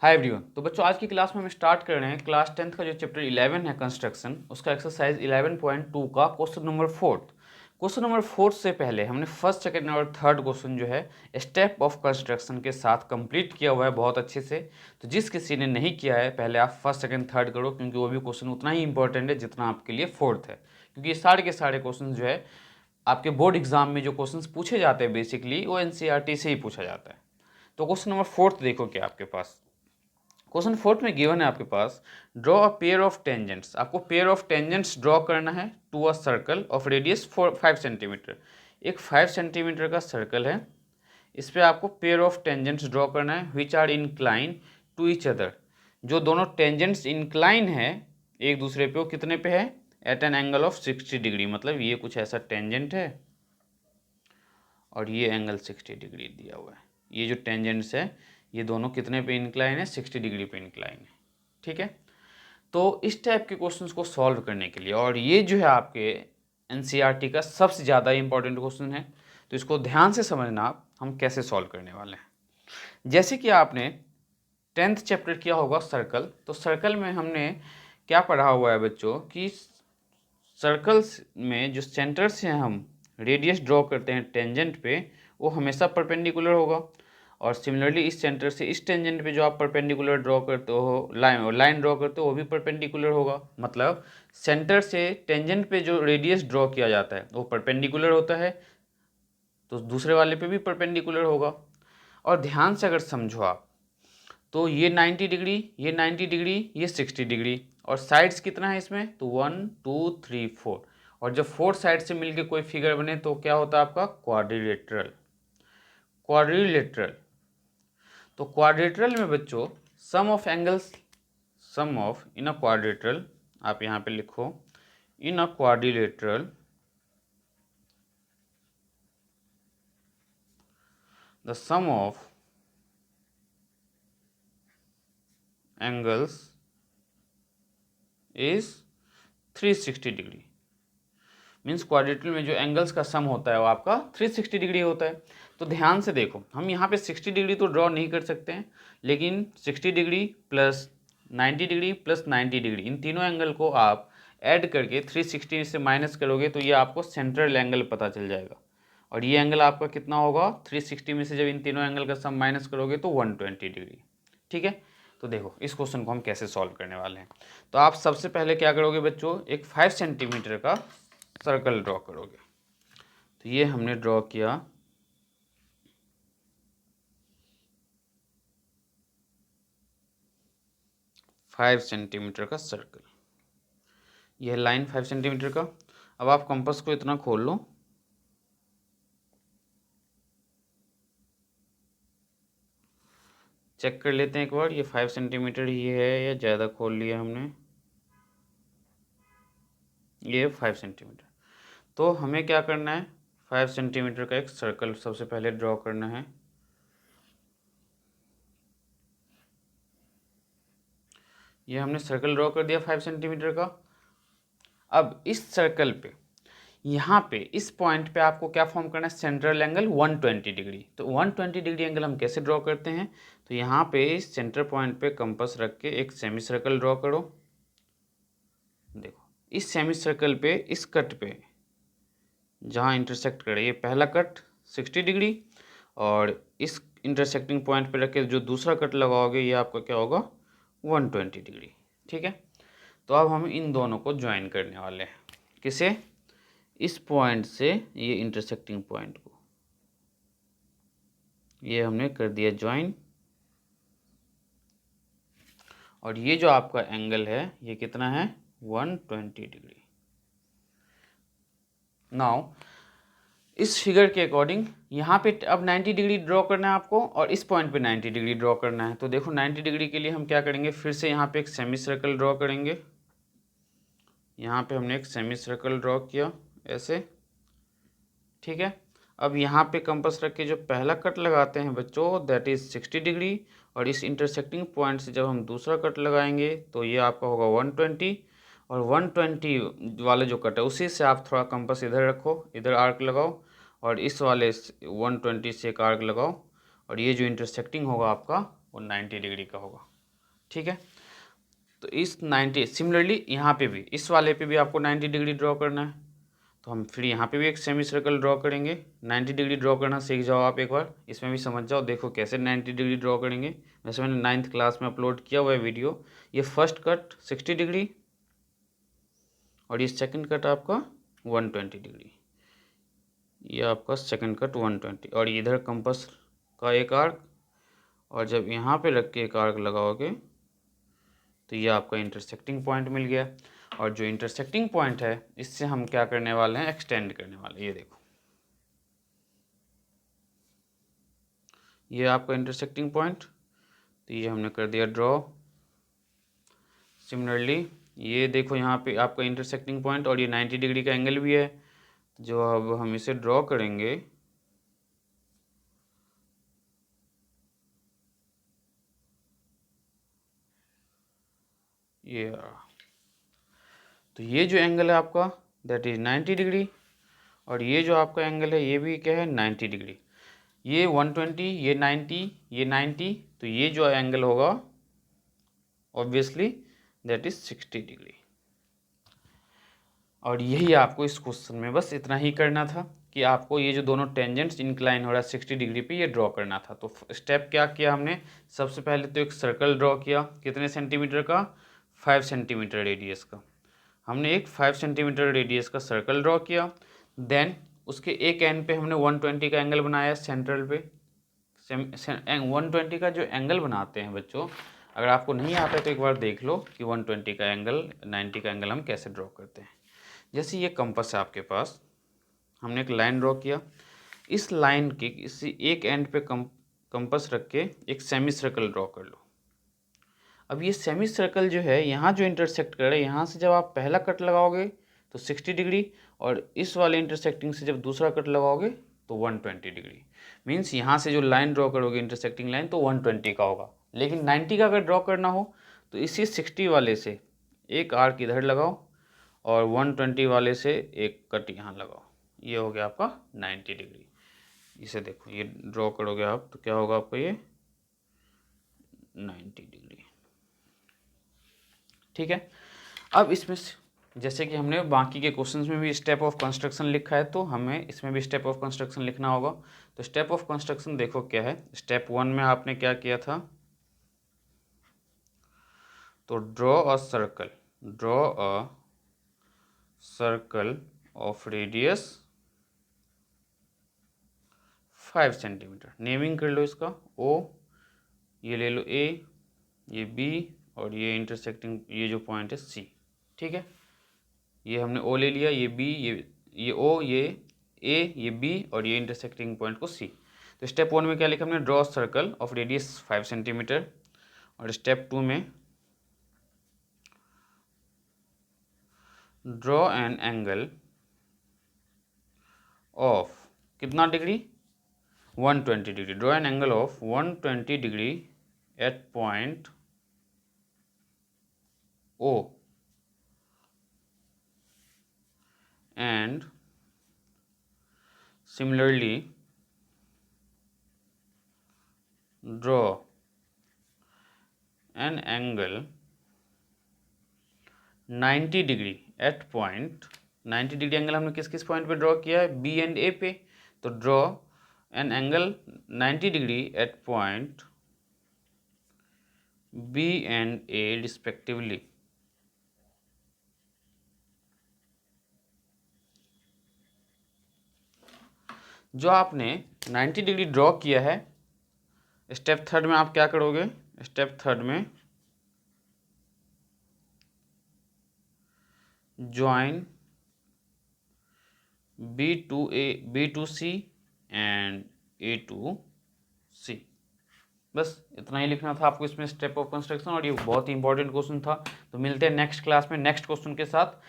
Hi everyone. तो बच्चों आज की क्लास में हम स्टार्ट कर रहे हैं क्लास 10th का जो चैप्टर 11 है कंस्ट्रक्शन, उसका एक्सरसाइज 11.2 का क्वेश्चन नंबर 4। क्वेश्चन नंबर 4 से पहले हमने फर्स्ट सेकंड और थर्ड क्वेश्चन जो है स्टेप ऑफ कंस्ट्रक्शन के साथ कंप्लीट किया हुआ है बहुत अच्छे से। तो जिस किसी ने नहीं किया है पहले आप फर्स्ट सेकंड थर्ड करो, क्योंकि वो भी क्वेश्चन उतना ही इंपॉर्टेंट है जितना आपके लिए फोर्थ है। क्योंकि ये सारे के सारे क्वेश्चन जो है आपके बोर्ड एग्जाम में जो क्वेश्चन पूछे जाते हैं बेसिकली वो एनसीईआरटी से ही पूछा जाता है। तो क्वेश्चन नंबर 4 देखो क्या आपके पास। क्वेश्चन 4 में गिवन है आपके पास draw a pair of tangents. आपको पेयर ऑफ टेंजेंट्स ड्रॉ करना है to a circle of radius 5 centimetre. एक 5 सेंटीमीटर का सर्कल है, इस पे आपको पेयर ऑफ टेंजेंट्स ड्रॉ करना है which are incline to each other. जो दोनों टेंजेंट्स इंक्लाइन है एक दूसरे पे, वो कितने पे है? At an angle of 60 degree. मतलब ये कुछ ऐसा टेंजेंट है और ये एंगल 60 डिग्री दिया हुआ है। ये जो टेंजेंट्स है ये दोनों कितने पे इंक्लाइन है? 60 डिग्री पे इंक्लाइन है। ठीक है, तो इस टाइप के क्वेश्चंस को सॉल्व करने के लिए, और ये जो है आपके एनसीईआरटी का सबसे ज़्यादा इंपॉर्टेंट क्वेश्चन है, तो इसको ध्यान से समझना आप हम कैसे सॉल्व करने वाले हैं। जैसे कि आपने 10th चैप्टर किया होगा सर्कल, तो सर्कल में हमने क्या पढ़ा हुआ है बच्चों कि सर्कल्स में जो सेंटर से हम रेडियस ड्रॉ करते हैं टेंजेंट पे, वो हमेशा परपेंडिकुलर होगा। और सिमिलरली इस सेंटर से इस टेंजेंट पे जो आप परपेंडिकुलर ड्रॉ करते हो, लाइन ड्रॉ करते हो, वो भी परपेंडिकुलर होगा। मतलब सेंटर से टेंजेंट पे जो रेडियस ड्रॉ किया जाता है वो परपेंडिकुलर होता है, तो दूसरे वाले पे भी परपेंडिकुलर होगा। और ध्यान से अगर समझो आप, तो ये 90 डिग्री, ये 90 डिग्री, ये 60 डिग्री, और साइड्स कितना है इसमें? तो 1 2 3 4। और जब 4 साइड से मिलके कोई फिगर बने तो क्या होता है आपका? क्वाड्रिलेटरल। क्वाड्रिलेटरल, तो क्वाड्रिलेटरल में बच्चों sum of angles, sum of in a quadrilateral, आप यहाँ पे लिखो in a quadrilateral the sum of angles is 360 degree. Means quadrilateral में जो एंगल्स का सम होता है वो आपका 360 डिग्री होता है। तो ध्यान से देखो, हम यहाँ पे 60 डिग्री तो ड्रॉ नहीं कर सकते हैं, लेकिन 60 degree plus 90 degree plus 90 degree, इन तीनों एंगल को आप ऐड करके 360 से माइनस करोगे तो ये आपको सेंट्रल एंगल पता चल जाएगा। और ये एंगल आपका कितना होगा? 360 में से जब इन तीनों एंगल का सम माइनस करोगे तो 120 डिग्री। ठीक है, तो देखो इस क्वेश्चन को हम कैसे सॉल्व करने वाले हैं। तो आप सबसे पहले क्या करोगे बच्चों, एक 5 सेंटीमीटर का सर्कल ड्रॉ करोगे। तो ये हमने ड्रॉ किया, फाइव सेंटीमीटर का सर्कल। यह लाइन 5 सेंटीमीटर का। अब आप कंपास को इतना खोल लो, चेक कर लेते हैं एक बार ये 5 सेंटीमीटर ही है या ज़्यादा खोल लिया हमने। ये 5 सेंटीमीटर। तो हमें क्या करना है, 5 सेंटीमीटर का एक सर्कल सबसे पहले ड्रॉ करना है। ये हमने सर्कल ड्रॉ कर दिया 5 सेंटीमीटर का। अब इस सर्कल पे, यहाँ पे इस पॉइंट पे आपको क्या फॉर्म करना है? Central angle 120 degree. तो 120 डिग्री एंगल हम कैसे ड्रॉ करते हैं? तो यहाँ पे इस सेंटर पॉइंट पे कंपास रख के एक सेमी सर्कल ड्रॉ करो। देखो इस सेमी सर्कल पे इस कट पे जहाँ इंटरसेक्ट करे, ये पहला कट 60 डिग्री, और इस इंटरसेक्टिंग पॉइंट पे रख के जो दूसरा कट लगाओगे ये आपका क्या होगा? 120 डिग्री। ठीक है, तो अब हम इन दोनों को ज्वाइन करने वाले हैं। किसे? इस पॉइंट से ये इंटरसेक्टिंग पॉइंट को, ये हमने कर दिया ज्वाइन। और ये जो आपका एंगल है ये कितना है? 120 डिग्री। नाउ इस फिगर के अकॉर्डिंग यहाँ पे अब 90 डिग्री ड्रॉ करना है आपको, और इस पॉइंट पे 90 डिग्री ड्रॉ करना है। तो देखो 90 डिग्री के लिए हम क्या करेंगे, फिर से यहाँ पे एक सेमी सर्कल ड्रॉ करेंगे। यहाँ पे हमने एक सेमी सर्कल ड्रॉ किया ऐसे। ठीक है, अब यहाँ पे कंपास रख के जो पहला कट लगाते हैं बच्चों दैट इज़ 60 डिग्री, और इस इंटरसेक्टिंग पॉइंट से जब हम दूसरा कट लगाएंगे तो ये आपका होगा 120। और 120 वाले जो कट है उसी से आप थोड़ा कंपास इधर रखो, इधर आर्क लगाओ, और इस वाले 120 से एक आर्क लगाओ, और ये जो इंटरसेक्टिंग होगा आपका वो 90 डिग्री का होगा। ठीक है, तो इस 90 सिमिलरली यहाँ पे भी, इस वाले पे भी आपको 90 डिग्री ड्रॉ करना है, तो हम फिर यहाँ पे भी एक सेमी सर्कल ड्रॉ करेंगे। 90 डिग्री ड्रॉ करना सीख जाओ आप, एक बार इसमें भी समझ जाओ। देखो कैसे 90 डिग्री ड्रॉ करेंगे, वैसे मैंने 9th क्लास में अपलोड किया हुआ है वीडियो। ये फर्स्ट कट 60 डिग्री और ये सेकंड कट आपका 120 डिग्री, ये आपका सेकंड कट 120, और इधर कंपास का एक आर्क, और जब यहाँ पे रख के एक आर्क लगाओगे तो ये आपका इंटरसेक्टिंग पॉइंट मिल गया। और जो इंटरसेक्टिंग पॉइंट है इससे हम क्या करने वाले हैं, एक्सटेंड करने वाले हैं। ये देखो, ये आपका इंटरसेक्टिंग पॉइंट, तो ये हमने कर दिया ड्रॉ। सिमिलरली ये देखो यहाँ पे आपका इंटरसेक्टिंग पॉइंट और ये 90 डिग्री का एंगल भी है, जो अब हम इसे ड्रॉ करेंगे। ये तो ये जो एंगल है आपका दैट इज 90 डिग्री, और ये जो आपका एंगल है ये भी क्या है 90 डिग्री। ये 120, ये 90, ये 90, तो ये जो एंगल होगा ऑब्वियसली दैट इज 60 डिग्री। और यही आपको इस क्वेश्चन में बस इतना ही करना था कि आपको ये जो दोनों टेंजेंट्स इंक्लाइन हो रहा है 60 डिग्री पे, ये ड्रॉ करना था। तो स्टेप क्या किया हमने, सबसे पहले तो एक सर्कल ड्रॉ किया, कितने सेंटीमीटर का, 5 सेंटीमीटर रेडियस का। हमने एक 5 सेंटीमीटर रेडियस का सर्कल ड्रॉ किया। देन उसके एक एंड पे हमने 120 का एंगल बनाया सेंट्रल पे। 120 का जो एंगल बनाते हैं बच्चों, अगर आपको नहीं आता है तो एक बार देख लो कि 120 का एंगल 90 का एंगल हम कैसे ड्रॉ करते हैं। जैसे ये कंपास है आपके पास, हमने एक लाइन ड्रॉ किया, इस लाइन के किसी एक एंड पे कंपास रख के एक सेमी सर्कल ड्रॉ कर लो। अब ये सेमी सर्कल जो है यहाँ जो इंटरसेक्ट कर रहा है, यहाँ से जब आप पहला कट लगाओगे तो 60 डिग्री, और इस वाले इंटरसेक्टिंग से जब दूसरा कट लगाओगे तो 120 डिग्री। मीन्स यहाँ से जो लाइन ड्रॉ करोगे इंटरसेक्टिंग लाइन, तो 120 का होगा। लेकिन 90 का अगर ड्रॉ करना हो तो इसी 60 वाले से एक आर्क इधर लगाओ और 120 वाले से एक कट यहाँ लगाओ, ये हो गया आपका 90 डिग्री। इसे देखो, ये ड्रॉ करोगे आप तो क्या होगा आपका, ये 90 डिग्री। ठीक है, अब इसमें जैसे कि हमने बाकी के क्वेश्चंस में भी स्टेप ऑफ कंस्ट्रक्शन लिखा है, तो हमें इसमें भी स्टेप ऑफ कंस्ट्रक्शन लिखना होगा। तो स्टेप ऑफ कंस्ट्रक्शन देखो क्या है। स्टेप 1 में आपने क्या किया था, तो draw a circle of radius 5 centimetre. Naming कर लो इसका, ओ, ये ले लो ए, ये बी, और ये इंटरसेक्टिंग ये जो पॉइंट है सी। ठीक है, ये हमने ओ ले लिया, ये बी, ये ओ, ये ए, ये बी, और ये इंटरसेक्टिंग पॉइंट को सी। तो स्टेप 1 में क्या लिखा हमने, draw circle of radius 5 centimetre. और स्टेप 2 में ड्रॉ एन एंगल ऑफ कितना degree, 120 degree. Draw an angle of 120 degree at point O and similarly draw an angle 90 degree at point, 90 degree angle हमने किस किस पॉइंट पे draw किया है, B and A पे। तो draw an angle 90 degree at point B and A respectively. जो आपने 90 डिग्री ड्रॉ किया है, स्टेप 3 में आप क्या करोगे, स्टेप 3 में join B to C and A to C. बस इतना ही लिखना था आपको इसमें स्टेप ऑफ कंस्ट्रक्शन, और ये बहुत ही इंपॉर्टेंट क्वेश्चन था। तो मिलते हैं नेक्स्ट क्लास में नेक्स्ट क्वेश्चन के साथ।